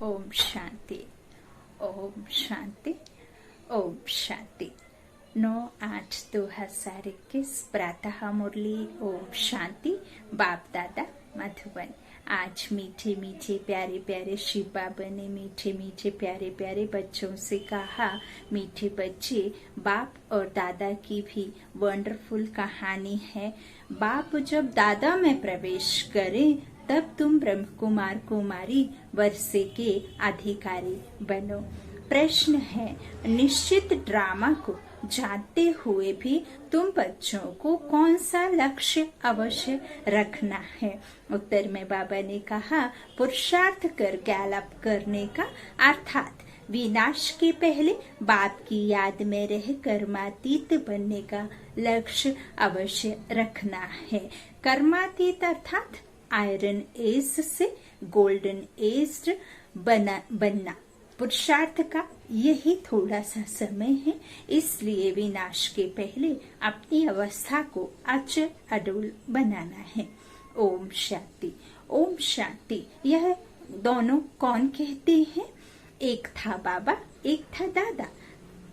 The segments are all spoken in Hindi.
ओम शांति, ओम शांति, ओम शांति। 9/8/2021 प्रातः मुरली। ओम शांति। बाप दादा मधुबन। आज मीठे मीठे प्यारे प्यारे शिव बाबा ने मीठे मीठे प्यारे प्यारे बच्चों से कहा, मीठे बच्चे, बाप और दादा की भी वंडरफुल कहानी है। बाप जब दादा में प्रवेश करें तब तुम ब्रह्म कुमार कुमारी वर्षे के अधिकारी बनो। प्रश्न है, निश्चित ड्रामा को जानते हुए भी तुम बच्चों को कौन सा लक्ष्य अवश्य रखना है? उत्तर में बाबा ने कहा, पुरुषार्थ कर गैलप करने का, अर्थात विनाश के पहले बाप की याद में रह कर्मातीत बनने का लक्ष्य अवश्य रखना है। कर्मातीत अर्थात आयरन एज से गोल्डन एज बनना पुरुषार्थ का यही थोड़ा सा समय है। इसलिए विनाश के पहले अपनी अवस्था को अचल अडोल बनाना है। ओम शांति, ओम शांति। यह दोनों कौन कहते हैं? एक था बाबा, एक था दादा।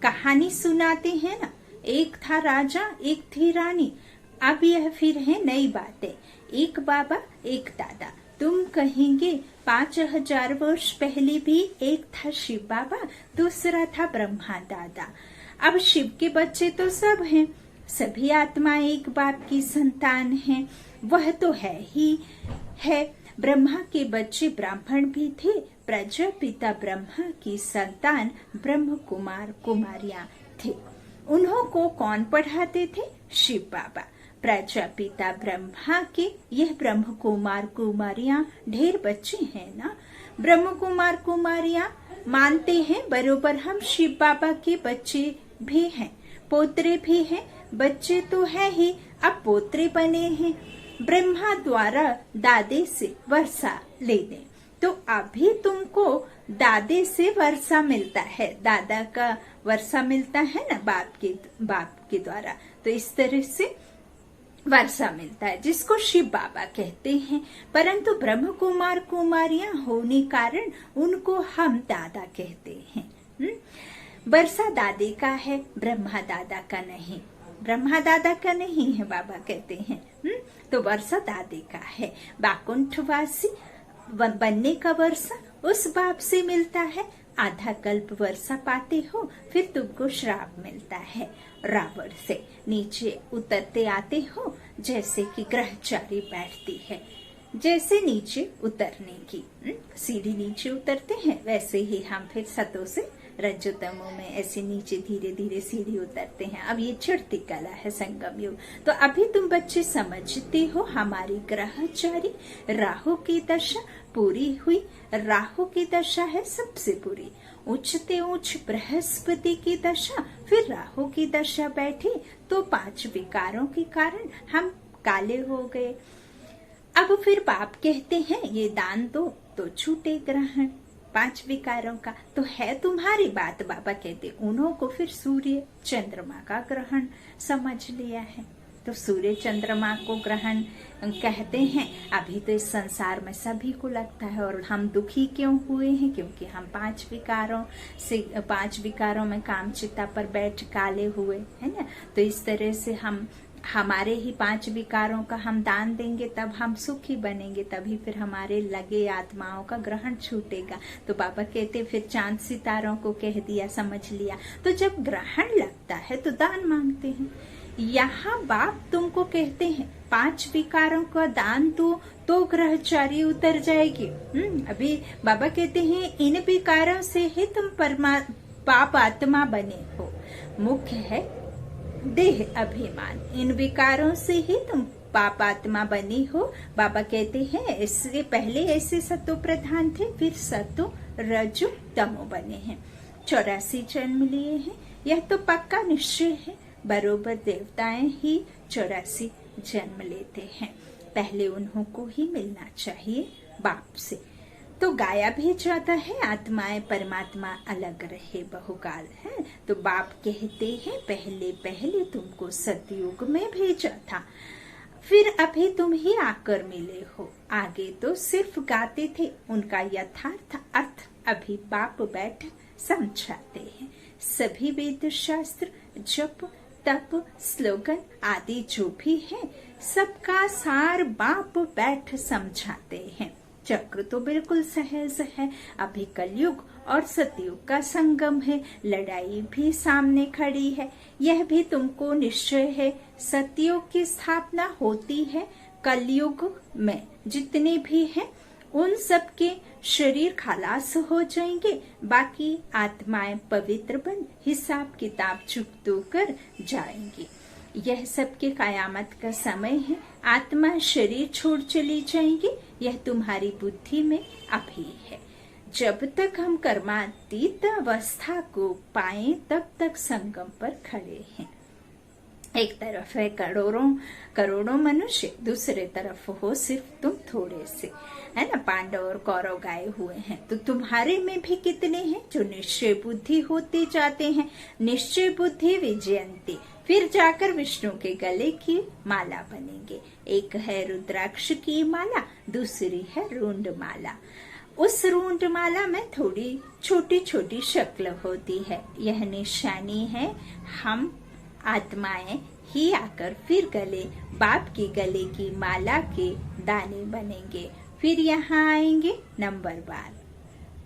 कहानी सुनाते हैं ना, एक था राजा, एक थी रानी। अब यह फिर है नई बातें। एक बाबा, एक दादा। तुम कहेंगे 5000 वर्ष पहले भी एक था शिव बाबा, दूसरा था ब्रह्मा दादा। अब शिव के बच्चे तो सब हैं, सभी आत्मा एक बाप की संतान हैं, वह तो है ही है। ब्रह्मा के बच्चे ब्राह्मण भी थे। प्रजापिता ब्रह्मा की संतान ब्रह्म कुमार कुमारियां थे। उन्हों को कौन पढ़ाते थे? शिव बाबा। प्रजापिता ब्रह्मा के यह ब्रह्म कुमार कुमारियां ढेर बच्चे हैं ना। ब्रह्म कुमार कुमारियां मानते हैं बरोबर हम शिव बाबा के बच्चे भी हैं, पोत्रे भी हैं। बच्चे तो है ही, अब पोत्रे बने हैं। ब्रह्मा द्वारा दादे से वर्षा ले दें तो अभी तुमको दादे से वर्षा मिलता है, दादा का वर्षा मिलता है ना बाप के द्वारा। तो इस तरह से वर्षा मिलता है, जिसको शिव बाबा कहते हैं। परंतु ब्रह्म कुमार कुमारियां होने कारण उनको हम दादा कहते हैं। वर्षा दादे का है, ब्रह्मा दादा का नहीं। ब्रह्मा दादा का नहीं है, बाबा कहते हैं। तो वर्षा दादे का है। बाकुंठवासी बनने का वर्षा उस बाप से मिलता है। आधा कल्प वर्षा पाते हो, फिर तुमको श्राप मिलता है रावण से। नीचे उतरते आते हो, जैसे कि ग्रहचारी बैठती है, जैसे नीचे उतरने की सीढ़ी नीचे उतरते हैं, वैसे ही हम फिर सतों से रजोतमो में ऐसे नीचे धीरे धीरे सीढ़ी उतरते हैं। अब ये चढ़ती कला है, संगम युग। तो अभी तुम बच्चे समझते हो, हमारी ग्रहचारी राहु की दशा पूरी हुई। राहु की दशा है सबसे बुरी। उच्चते उच्च बृहस्पति की दशा, फिर राहु की दशा बैठी तो 5 विकारों के कारण हम काले हो गए। अब फिर बाप कहते हैं ये दान दो तो छूटे ग्रहण 5 विकारों का। तो है तुम्हारी बात, बाबा कहते। उन्हों को फिर सूर्य चंद्रमा का ग्रहण समझ लिया है, तो सूर्य चंद्रमा को ग्रहण कहते हैं। अभी तो इस संसार में सभी को लगता है। और हम दुखी क्यों हुए हैं? क्योंकि हम 5 विकारों में कामचिता पर बैठ काले हुए, है ना। तो इस तरह से हम हमारे ही 5 विकारों का हम दान देंगे, तब हम सुखी बनेंगे, तभी फिर हमारे लगे आत्माओं का ग्रहण छूटेगा। तो बाबा कहते फिर चांद सितारों को कह दिया, समझ लिया। तो जब ग्रहण लगता है तो दान मांगते हैं। यहाँ बाप तुमको कहते हैं 5 विकारों का दान तो ग्रहचारी उतर जाएगी। अभी बाबा कहते हैं इन विकारों से ही तुम पाप आत्मा बने हो। मुख्य है देह अभिमान, इन विकारों से ही तुम पाप आत्मा बनी हो। बाबा कहते हैं इससे पहले ऐसे सतो प्रधान थे, फिर सतो रजो तमो बने हैं। 84 जन्म लिए हैं, यह तो पक्का निश्चय है। बरोबर देवताएं ही 84 जन्म लेते हैं। पहले उन्हों को ही मिलना चाहिए बाप से। तो गाया भी जाता है, आत्माएं परमात्मा अलग रहे बहुकाल है। तो बाप कहते हैं पहले पहले तुमको सतयुग में भेजा था। फिर अभी तुम ही आकर मिले हो। आगे तो सिर्फ गाते थे, उनका यथार्थ अर्थ अभी बाप बैठ समझाते हैं। सभी वेद शास्त्र, जप, तप, स्लोगन आदि जो भी है, सबका सार बाप बैठ समझाते हैं। चक्र तो बिल्कुल सहज है। अभी कलयुग और सतयुग का संगम है। लड़ाई भी सामने खड़ी है, यह भी तुमको निश्चय है। सतयुग की स्थापना होती है कलयुग में। जितने भी हैं उन सब के शरीर खलास हो जाएंगे, बाकी आत्माएं पवित्र बन हिसाब किताब चुकतो कर जाएंगी। यह सबके कयामत का समय है। आत्मा शरीर छोड़ चली जाएंगी, यह तुम्हारी बुद्धि में अभी है। जब तक हम कर्मातीत अवस्था को पाएं, तब तक संगम पर खड़े हैं। एक तरफ है करोड़ों मनुष्य, दूसरे तरफ हो सिर्फ तुम थोड़े से, है ना। पांडव और कौरव गाए हुए हैं, तो तुम्हारे में भी कितने हैं जो निश्चय बुद्धि होते जाते हैं। निश्चय बुद्धि विजयंती, फिर जाकर विष्णु के गले की माला बनेंगे। एक है रुद्राक्ष की माला, दूसरी है रूंड माला। उस रूंड माला में थोड़ी छोटी छोटी शक्ल होती है। यह निशानी है हम आत्माएं ही आकर फिर गले बाप के गले की माला के दाने बनेंगे। फिर यहाँ आएंगे नंबरवार।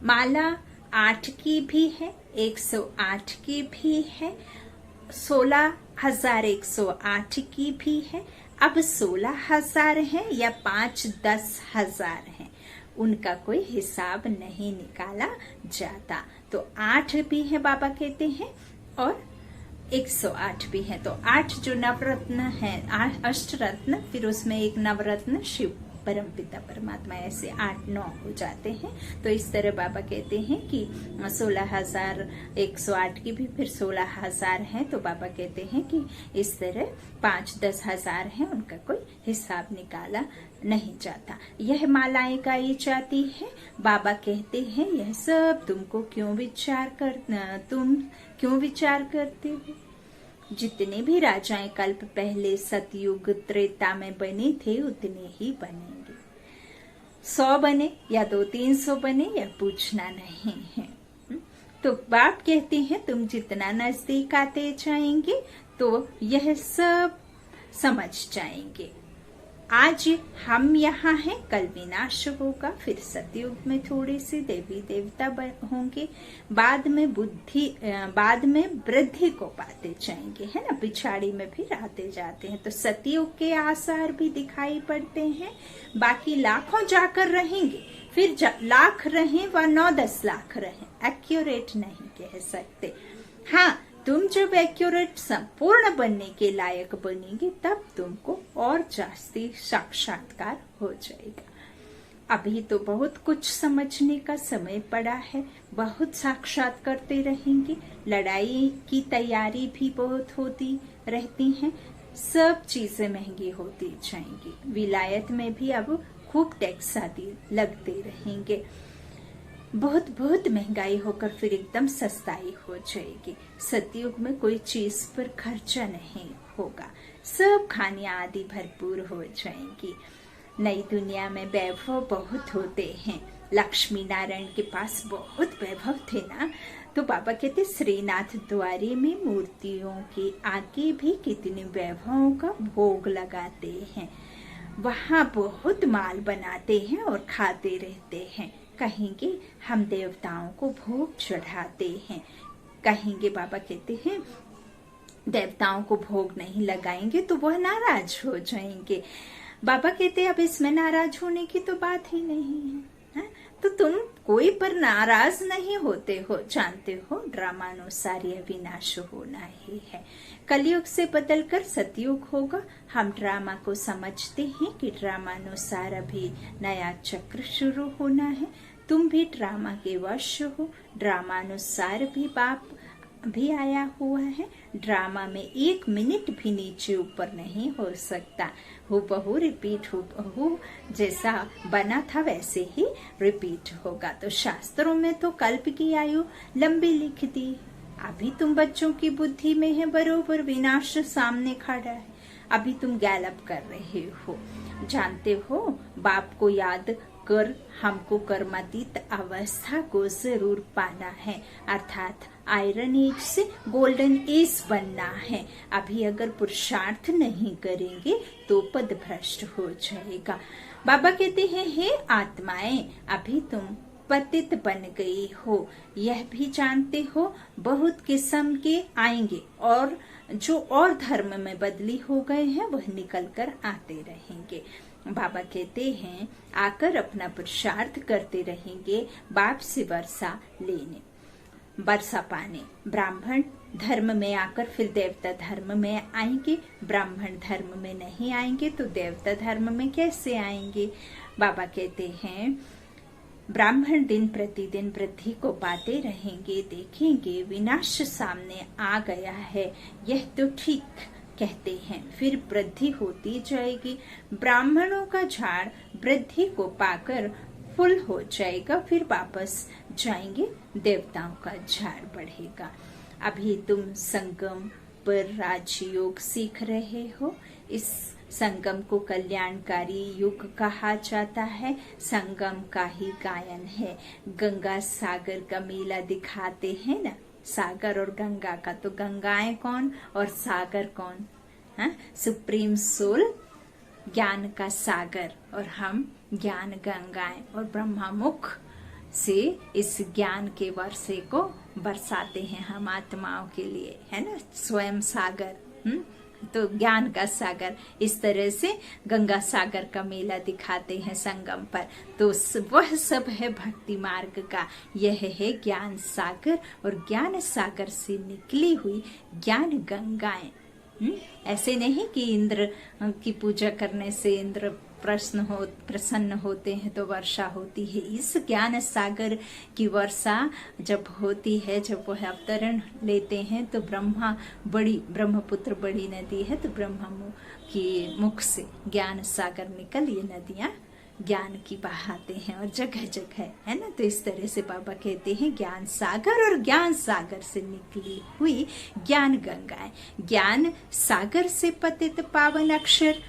माला 8 की भी है, 108 की भी है, 16,108 की भी है। अब 16,000 है या 5-10,000 है, उनका कोई हिसाब नहीं निकाला जाता। तो 8 भी है बाबा कहते हैं और 108 भी है। तो 8 जो नवरत्न है, 8 अष्टरत्न, फिर उसमें एक नवरत्न शिव परमपिता परमात्मा, ऐसे 8-9 हो जाते हैं। तो इस तरह बाबा कहते हैं कि 16,108 की भी फिर 16,000 है। तो बाबा कहते हैं कि इस तरह 5-10,000 है, उनका कोई हिसाब निकाला नहीं जाता। यह मालाएं गाई जाती है। बाबा कहते हैं यह सब तुम क्यों विचार करते हो। जितने भी राजाएं कल्प पहले सतयुग त्रेता में बने थे, उतने ही बनेंगे। 100 बने या 200-300 बने, यह पूछना नहीं है। तो बाप कहते हैं तुम जितना नजदीक आते जाएंगे तो यह सब समझ जाएंगे। आज हम यहाँ हैं, कल विनाश होगा, फिर सतयुग में थोड़े से देवी देवता होंगे, बाद में वृद्धि को पाते जाएंगे, है ना। पिछाड़ी में भी आते जाते हैं। तो सतयुग के आसार भी दिखाई पड़ते हैं। बाकी लाखों जाकर रहेंगे, फिर लाख रहें व 9-10 लाख रहें, एक्यूरेट नहीं कह सकते। हाँ, तुम जब एक्यूरेट संपूर्ण बनने के लायक बनेंगे, तब तुमको और जास्ती साक्षात्कार हो जाएगा। अभी तो बहुत कुछ समझने का समय पड़ा है, बहुत साक्षात करते रहेंगे। लड़ाई की तैयारी भी बहुत होती रहती है, सब चीजें महंगी होती जाएंगी। विलायत में भी अब खूब टैक्स आदि लगते रहेंगे। बहुत महंगाई होकर फिर एकदम सस्ताई हो जाएगी। सतयुग में कोई चीज पर खर्चा नहीं होगा, सब खानियां आदि भरपूर हो जाएंगी। नई दुनिया में वैभव बहुत होते हैं। लक्ष्मी नारायण के पास बहुत वैभव थे ना, तो बाबा कहते श्रीनाथ द्वारे में मूर्तियों के आगे भी कितने वैभवों का भोग लगाते हैं। वहाँ बहुत माल बनाते हैं और खाते रहते हैं। कहेंगे हम देवताओं को भोग चढ़ाते हैं, कहेंगे बाबा कहते हैं देवताओं को भोग नहीं लगाएंगे तो वह नाराज हो जाएंगे। बाबा कहते हैं अब इसमें नाराज होने की तो बात ही नहीं है, तो तुम कोई पर नाराज नहीं होते हो, जानते हो ड्रामानुसार यह विनाश होना ही है। कलयुग से बदलकर सतयुग होगा। हम ड्रामा को समझते हैं कि ड्रामानुसार अभी नया चक्र शुरू होना है। तुम भी ड्रामा के वश हो, ड्रामानुसार भी बाप भी आया हुआ है। ड्रामा में 1 मिनट भी नीचे ऊपर नहीं हो सकता। हूबहू रिपीट, हूबहू जैसा बना था वैसे ही रिपीट होगा। तो शास्त्रों में तो कल्प की आयु लंबी लिख दी। अभी तुम बच्चों की बुद्धि में है बरोबर विनाश सामने खड़ा है। अभी तुम गैलप कर रहे हो। जानते हो, बाप को याद कर हमको कर्मातीत अवस्था को जरूर पाना है, अर्थात आयरन एज से गोल्डन एज बनना है। अभी अगर पुरुषार्थ नहीं करेंगे तो पद भ्रष्ट हो जाएगा। बाबा कहते हैं, हे आत्माएं, अभी तुम पतित बन गई हो, यह भी जानते हो। बहुत किस्म के आएंगे और जो और धर्म में बदली हो गए हैं वह निकल कर आते रहेंगे। बाबा कहते हैं, आकर अपना पुरुषार्थ करते रहेंगे, बाप से वर्षा लेने, वर्षा पाने। ब्राह्मण धर्म में आकर फिर देवता धर्म में आएंगे, ब्राह्मण धर्म में नहीं आएंगे तो देवता धर्म में कैसे आएंगे। बाबा कहते हैं, ब्राह्मण दिन प्रतिदिन वृद्धि को पाते रहेंगे, देखेंगे विनाश सामने आ गया है, यह तो ठीक कहते हैं, फिर वृद्धि होती जाएगी। ब्राह्मणों का झाड़ वृद्धि को पाकर फुल हो जाएगा, फिर वापस जाएंगे, देवताओं का झाड़ बढ़ेगा। अभी तुम संगम पर राजयोग सीख रहे हो। इस संगम को कल्याणकारी युग कहा जाता है। संगम का ही गायन है। गंगा सागर का मेला दिखाते हैं ना, सागर और गंगा का, तो गंगाएं कौन और सागर कौन? हाँ, सुप्रीम सोल ज्ञान का सागर और हम ज्ञान गंगाएं, और ब्रह्मामुख से इस ज्ञान के वर्षे को बरसाते हैं हम आत्माओं के लिए, है ना, स्वयं सागर। तो ज्ञान का सागर, इस तरह से गंगा सागर का मेला दिखाते हैं संगम पर। तो वह सब है भक्ति मार्ग का, यह है ज्ञान सागर, और ज्ञान सागर से निकली हुई ज्ञान गंगाएं। ऐसे नहीं कि इंद्र की पूजा करने से इंद्र प्रसन्न होते हैं तो वर्षा होती है। इस ज्ञान सागर की वर्षा जब होती है, जब वह अवतरण लेते हैं, तो ब्रह्मपुत्र बड़ी नदी है, तो ब्रह्मा के मुख से ज्ञान सागर निकल ये नदियां ज्ञान की बहाते हैं और जगह जगह, है ना। तो इस तरह से बाबा कहते हैं, ज्ञान सागर और ज्ञान सागर से निकली हुई ज्ञान गंगाएं। ज्ञान सागर से पतित पावन अक्षर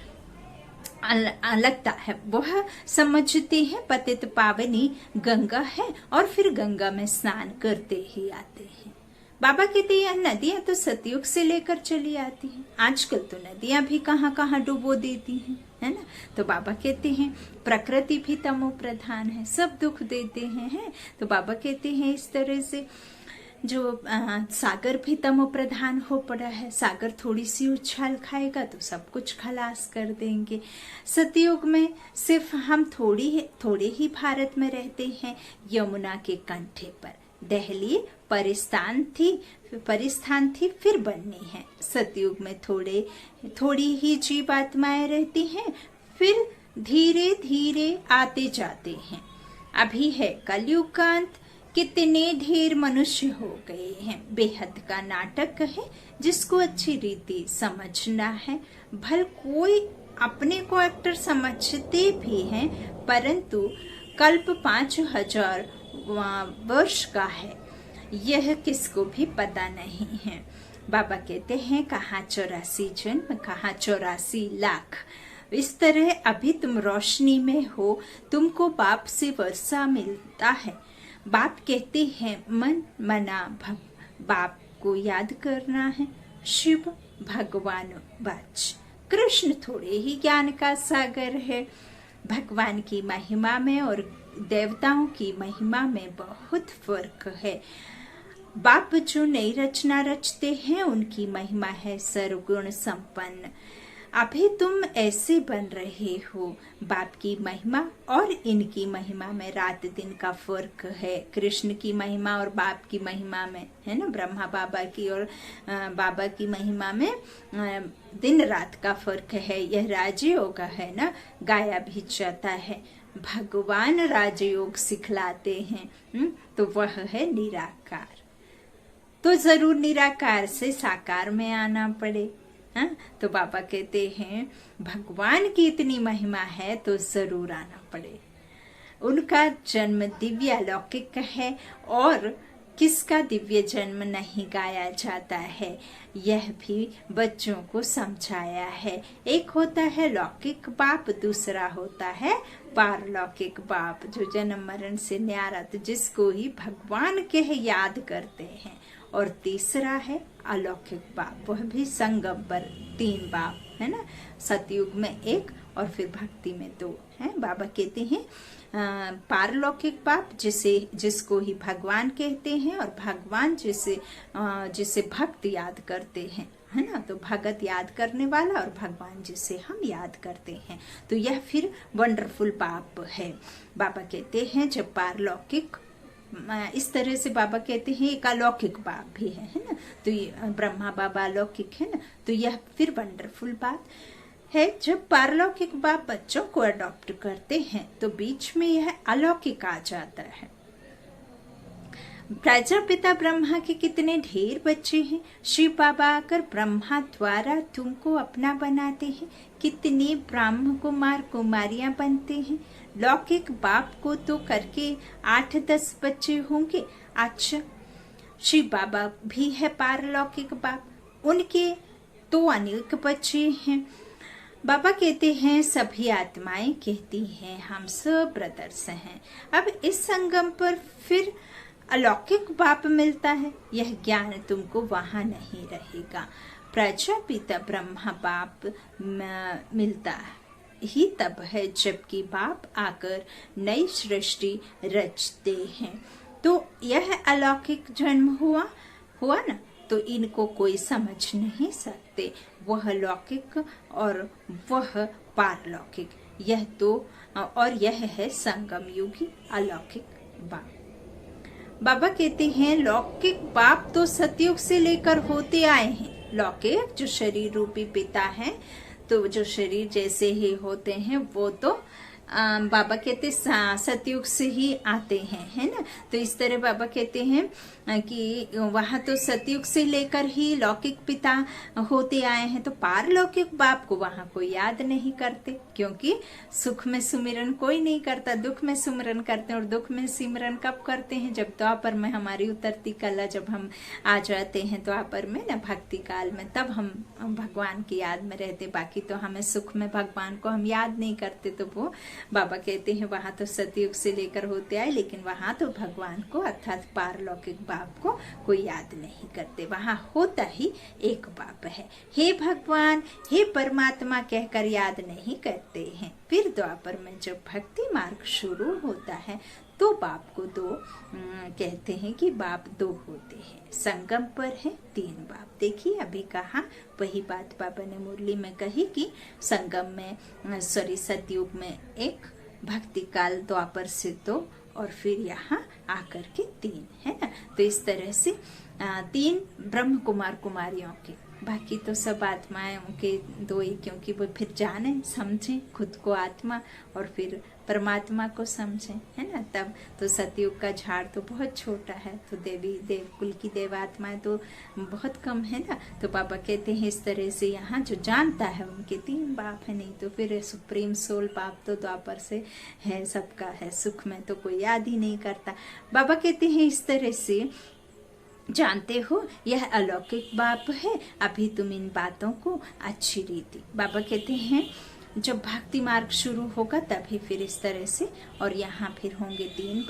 लगता है, वह समझते हैं पतित पावनी गंगा है, और फिर गंगा में स्नान करते ही आते हैं। बाबा कहते हैं, नदियां तो सतयुग से लेकर चली आती हैं, आजकल तो नदियां भी कहाँ कहाँ डुबो देती हैं, है ना। तो बाबा कहते हैं, प्रकृति भी तमो प्रधान है, सब दुख देते हैं। तो बाबा कहते हैं, इस तरह से जो सागर भी तमो प्रधान हो पड़ा है। सागर थोड़ी सी उछाल खाएगा तो सब कुछ खलास कर देंगे। सतयुग में सिर्फ हम थोड़े ही भारत में रहते हैं, यमुना के कंठे पर। दिल्ली परिस्थान थी फिर बननी है। सतयुग में थोड़ी ही जीवात्माएं रहती हैं, फिर धीरे धीरे आते जाते हैं। अभी है कलयुग का अंत, कितने ढेर मनुष्य हो गए हैं। बेहद का नाटक है, जिसको अच्छी रीति समझना है। भल कोई अपने को एक्टर समझते भी हैं, परंतु कल्प 5000 वर्ष का है, यह किसको भी पता नहीं है। बाबा कहते हैं, कहाँ 84 जन्म, कहाँ 84 लाख। इस तरह अभी तुम रोशनी में हो, तुमको बाप से वर्षा मिलता है। बाप कहते हैं, मन मना बाप को याद करना है। शिव भगवान वाच, कृष्ण थोड़े ही ज्ञान का सागर है। भगवान की महिमा में और देवताओं की महिमा में बहुत फर्क है। बाप जो नई रचना रचते हैं, उनकी महिमा है सर्वगुण संपन्न। अभी तुम ऐसे बन रहे हो। बाप की महिमा और इनकी महिमा में रात दिन का फर्क है। कृष्ण की महिमा और बाप की महिमा में, है ना, ब्रह्मा बाबा की और बाबा की महिमा में दिन रात का फर्क है। यह राजयोग है ना, गाया भी जाता है। भगवान राजयोग सिखलाते हैं, तो वह है निराकार। तो जरूर निराकार से साकार में आना पड़े। हाँ? तो बाबा कहते हैं, भगवान की इतनी महिमा है तो जरूर आना पड़े। उनका जन्म दिव्य अलौकिक है और किसका दिव्य जन्म नहीं गाया जाता है, यह भी बच्चों को समझाया है। एक होता है लौकिक बाप, दूसरा होता है पारलौकिक बाप, जो जन्म मरण से न्यारा, तो जिसको ही भगवान के याद करते हैं। और तीसरा है अलौकिक बाप, वह भी संगम पर 3 बाप है ना, सतयुग में 1 और फिर भक्ति में 2 है। बाबा कहते हैं पारलौकिक बाप जिसको ही भगवान कहते हैं, और भगवान जिसे भक्त याद करते हैं, है ना। तो भगत याद करने वाला और भगवान जिसे हम याद करते हैं, तो यह फिर वंडरफुल बाप है। बाबा कहते हैं जब पारलौकिक, इस तरह से बाबा कहते हैं एक अलौकिक बाप भी है ना। तो ये ब्रह्मा बाबा अलौकिक है ना, तो यह फिर वंडरफुल बात है। जब पारलौकिक बाप बच्चों को अडॉप्ट करते हैं तो बीच में यह अलौकिक आ जाता है। प्रजापिता ब्रह्मा के कितने ढेर बच्चे हैं, शिव बाबा आकर ब्रह्मा द्वारा तुमको अपना बनाते हैं। कितने ब्राह्म कुमार कुमारियां बनते हैं। लौकिक बाप को तो करके 8-10 बच्चे होंगे। अच्छा, शिव बाबा भी है पारलौकिक बाप, उनके तो अनेक बच्चे हैं। बाबा कहते हैं सभी आत्माएं कहती हैं हम सब ब्रदर्स हैं। अब इस संगम पर फिर अलौकिक बाप मिलता है, यह ज्ञान तुमको वहां नहीं रहेगा। प्रजापिता ब्रह्मा बाप मिलता ही तब है जबकि बाप आकर नई सृष्टि रचते हैं। तो यह अलौकिक जन्म हुआ ना, तो इनको कोई समझ नहीं सकते, वह लौकिक और वह पारलौकिक, यह तो, और यह है संगम युगी अलौकिक बाप। बाबा कहते हैं लौकिक बाप तो सतयुग से लेकर होते आए हैं। लौकिक जो शरीर रूपी पिता है, तो जो शरीर जैसे ही होते हैं वो तो बाबा कहते सतयुग से ही आते हैं, है ना। तो इस तरह बाबा कहते हैं कि वहां तो सतयुग से लेकर ही लौकिक पिता होते आए हैं, तो पारलौकिक बाप को वहां कोई याद नहीं करते, क्योंकि सुख में सुमिरन कोई नहीं करता, दुख में सुमिरन करते हैं। और दुख में सिमरन कब करते हैं, जब द्वापर में हमारी उतरती कला, जब हम आ जाते हैं द्वापर में ना, भक्ति काल में, तब हम भगवान की याद में रहते। बाकी तो हमें सुख में भगवान को हम याद नहीं करते। तो वो बाबा कहते हैं वहां तो सतयुग से लेकर होते आए, लेकिन वहां तो भगवान को अर्थात पारलौकिक बाप को कोई याद नहीं करते, वहां होता ही एक बाप है। हे भगवान, हे परमात्मा कहकर याद नहीं करते हैं। फिर द्वापर में जब भक्ति मार्ग शुरू होता है तो बाप को 2 कहते हैं कि बाप 2 होते हैं। संगम पर है 3 बाप। देखिए अभी कहा वही बात बाबा ने मुरली में कही कि संगम में सतयुग में 1, भक्ति काल द्वापर से 2, और फिर यहाँ आकर के 3, है ना। तो इस तरह से 3 ब्रह्म कुमार कुमारियों के, बाकी तो सब आत्माएं उनके 2 ही, क्योंकि वो फिर जाने समझें खुद को आत्मा और फिर परमात्मा को समझें, है ना। तब तो सतयुग का झाड़ तो बहुत छोटा है, तो देवकुल की देवात्माएं तो बहुत कम है ना। तो बाबा कहते हैं इस तरह से यहाँ जो जानता है उनके 3 बाप है, नहीं तो फिर सुप्रीम सोल बाप तो द्वापर से है, सबका है, सुख में तो कोई याद ही नहीं करता। बाबा कहते हैं इस तरह से जानते हो यह अलौकिक बाप है, अभी तुम इन बातों को अच्छी रीति। बाबा कहते हैं जब भक्ति मार्ग शुरू होगा तभी फिर इस तरह से, और यहाँ फिर होंगे 3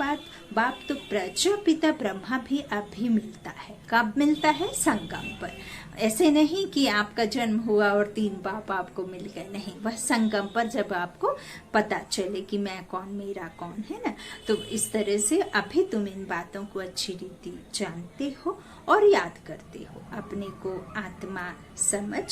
बाप। तो प्रजापिता ब्रह्मा भी अभी मिलता है। कब मिलता है? संगम पर। ऐसे नहीं कि आपका जन्म हुआ और 3 बाप आपको मिल गए, नहीं, वह संगम पर जब आपको पता चले कि मैं कौन, मेरा कौन, है ना। तो इस तरह से अभी तुम इन बातों को अच्छी रीति जानते हो और याद करते हो। अपने को आत्मा समझ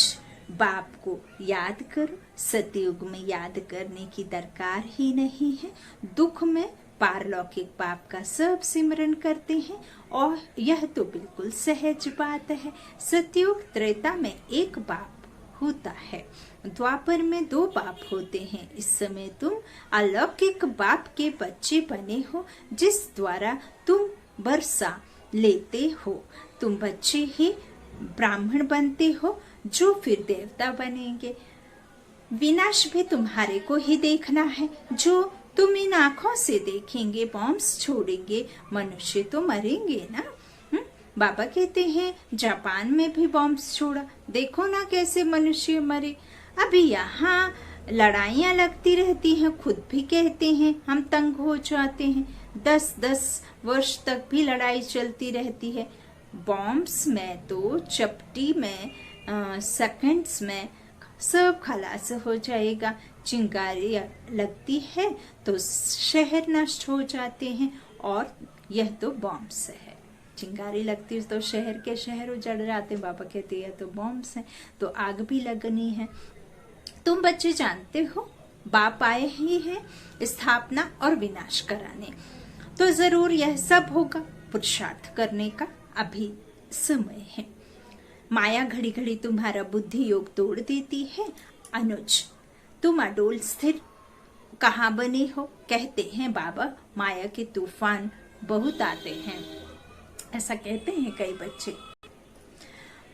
बाप को याद करो। सतयुग में याद करने की दरकार ही नहीं है। दुख में पारलौकिक बाप का सब सिमरन करते हैं, और यह तो बिल्कुल सहज बात है। सतयुग त्रेता में 1 बाप होता है, द्वापर में 2 बाप होते हैं। इस समय तुम अलौकिक बाप के बच्चे बने हो, जिस द्वारा तुम वर्षा लेते हो। तुम बच्चे ही ब्राह्मण बनते हो, जो फिर देवता बनेंगे। विनाश भी तुम्हारे को ही देखना है, जो तुम इन आंखों से देखेंगे। बॉम्ब्स छोड़ेंगे, मनुष्य तो मरेंगे ना। बाबा कहते हैं जापान में भी बॉम्ब छोड़ा, देखो ना कैसे मनुष्य मरे। अभी यहाँ लड़ाइयाँ लगती रहती हैं, खुद भी कहते हैं हम तंग हो जाते हैं। 10-10 वर्ष तक भी लड़ाई चलती रहती है। बॉम्ब्स में तो चपटी में सेकंड्स में सब खलास हो जाएगा। चिंगारी लगती है तो शहर नष्ट हो जाते हैं, और यह तो बॉम्ब्स है। चिंगारी लगती है तो शहर के शहर उजड़ जाते। बाबा कहते हैं तो बॉम्ब्स हैं, तो आग भी लगनी है। तुम बच्चे जानते हो बाप आए ही हैं स्थापना और विनाश कराने, तो जरूर यह सब होगा। पुरुषार्थ करने का अभी समय है। माया घड़ी घड़ी तुम्हारा बुद्धि योग तोड़ देती है। अनुज, तुम अडोल स्थिर कहाँ बने हो? कहते हैं बाबा माया के तूफान बहुत आते हैं, ऐसा कहते हैं कई बच्चे।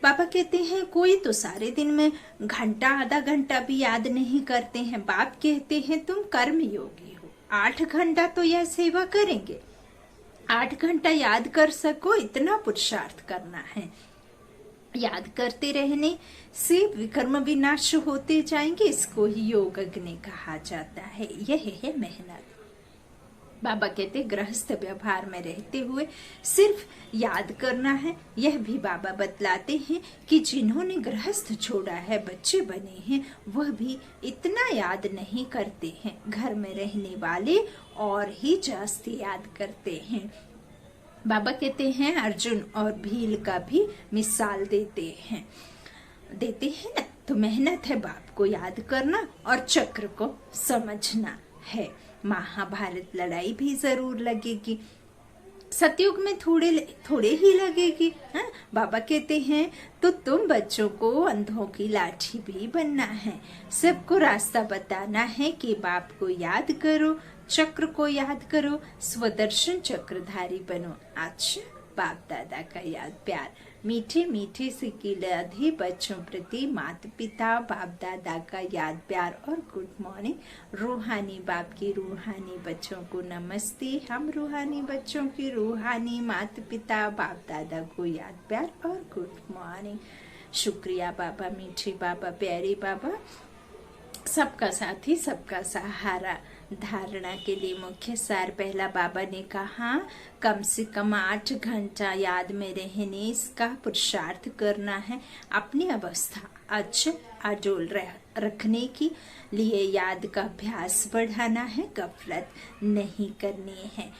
बाबा कहते हैं कोई तो सारे दिन में घंटा आधा घंटा भी याद नहीं करते हैं। बाप कहते हैं तुम कर्म योगी हो, 8 घंटा तो यह सेवा करेंगे। 8 घंटा याद कर सको इतना पुरुषार्थ करना है। याद करते रहने से विकर्म विनाश होते जाएंगे। इसको ही योग अग्नि कहा जाता है। यह है मेहनत। बाबा कहते गृहस्थ व्यवहार में रहते हुए सिर्फ याद करना है। यह भी बाबा बतलाते हैं कि जिन्होंने गृहस्थ छोड़ा है, बच्चे बने हैं, वह भी इतना याद नहीं करते हैं। घर में रहने वाले और ही जास्ती याद करते हैं। बाबा कहते हैं अर्जुन और भील का भी मिसाल देते हैं ना। तो मेहनत है बाप को याद करना और चक्र को समझना है। महाभारत लड़ाई भी जरूर लगेगी, सतयुग में थोड़े ही लगेगी। हाँ? बाबा कहते हैं तो तुम बच्चों को अंधों की लाठी भी बनना है। सबको रास्ता बताना है कि बाप को याद करो, चक्र को याद करो, स्वदर्शन चक्रधारी बनो। अच्छा, बाप दादा का याद प्यार, मीठे मीठे से किलाधे बच्चों प्रति माता पिता बाप दादा का याद प्यार और गुड मॉर्निंग। रूहानी बाप की रूहानी बच्चों को नमस्ते। हम रूहानी बच्चों की रूहानी माता पिता बाप दादा को याद प्यार और गुड मॉर्निंग। शुक्रिया बाबा, मीठे बाबा, प्यारे बाबा, सबका साथी सबका सहारा। धारणा के लिए मुख्य सार, पहला बाबा ने कहा कम से कम 8 घंटा याद में रहने इसका पुरुषार्थ करना है। अपनी अवस्था अडोल रखने के लिए याद का अभ्यास बढ़ाना है, गफलत नहीं करनी है।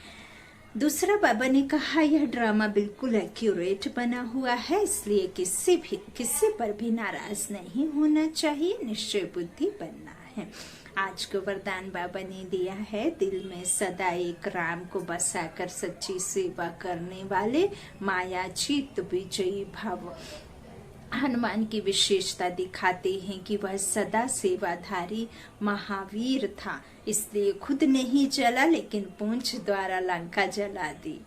दूसरा बाबा ने कहा यह ड्रामा बिल्कुल एक्यूरेट बना हुआ है, इसलिए किसी पर भी नाराज नहीं होना चाहिए, निश्चय बुद्धि बनना है। आज को वरदान बाबा ने दिया है, दिल में सदा एक राम को बसाकर सच्ची सेवा करने वाले माया जीत विजयी भव। हनुमान की विशेषता दिखाते हैं कि वह सदा सेवाधारी महावीर था, इसलिए खुद नहीं जला लेकिन पूंछ द्वारा लंका जला दी।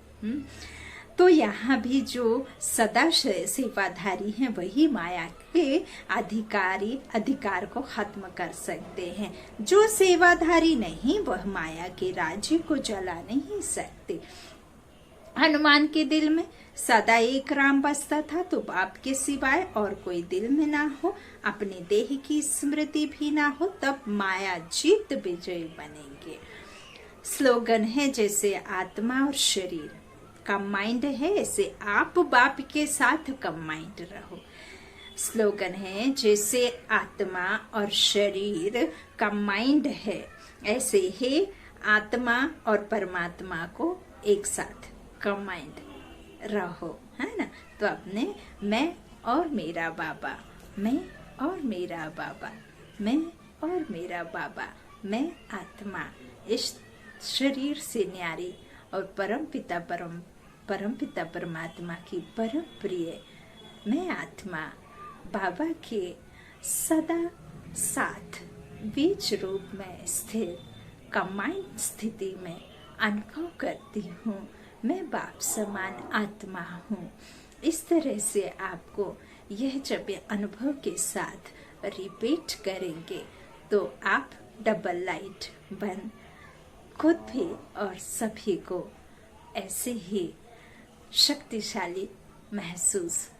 तो यहाँ भी जो सदा सेवाधारी हैं वही माया के अधिकार को खत्म कर सकते हैं। जो सेवाधारी नहीं वह माया के राज्य को जला नहीं सकते। हनुमान के दिल में सदा एक राम बसता था, तो बाप के सिवाय और कोई दिल में ना हो, अपने देह की स्मृति भी ना हो, तब माया जीत विजय बनेंगे। स्लोगन है जैसे आत्मा और शरीर कंबाइंड है, ऐसे आप बाप के साथ कंबाइंड रहो। स्लोगन है जैसे आत्मा और शरीर कंबाइंड है, ऐसे ही आत्मा और परमात्मा को एक साथ कंबाइंड रहो, है ना। तो अपने मैं और मेरा बाबा, मैं और मेरा बाबा, मैं और मेरा बाबा, मैं आत्मा इस शरीर से न्यारी और परमपिता परमात्मा की परम प्रिय मैं आत्मा बाबा के सदा साथ बीज रूप में स्थिर कंबाइंड स्थिति में अनुभव करती हूँ। मैं बाप समान आत्मा हूँ। इस तरह से आपको यह जब अनुभव के साथ रिपीट करेंगे तो आप डबल लाइट बन खुद भी और सभी को ऐसे ही शक्तिशाली महसूस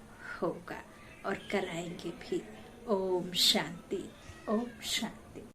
होगा और कराएंगे भी। ओम शांति, ओम शांति।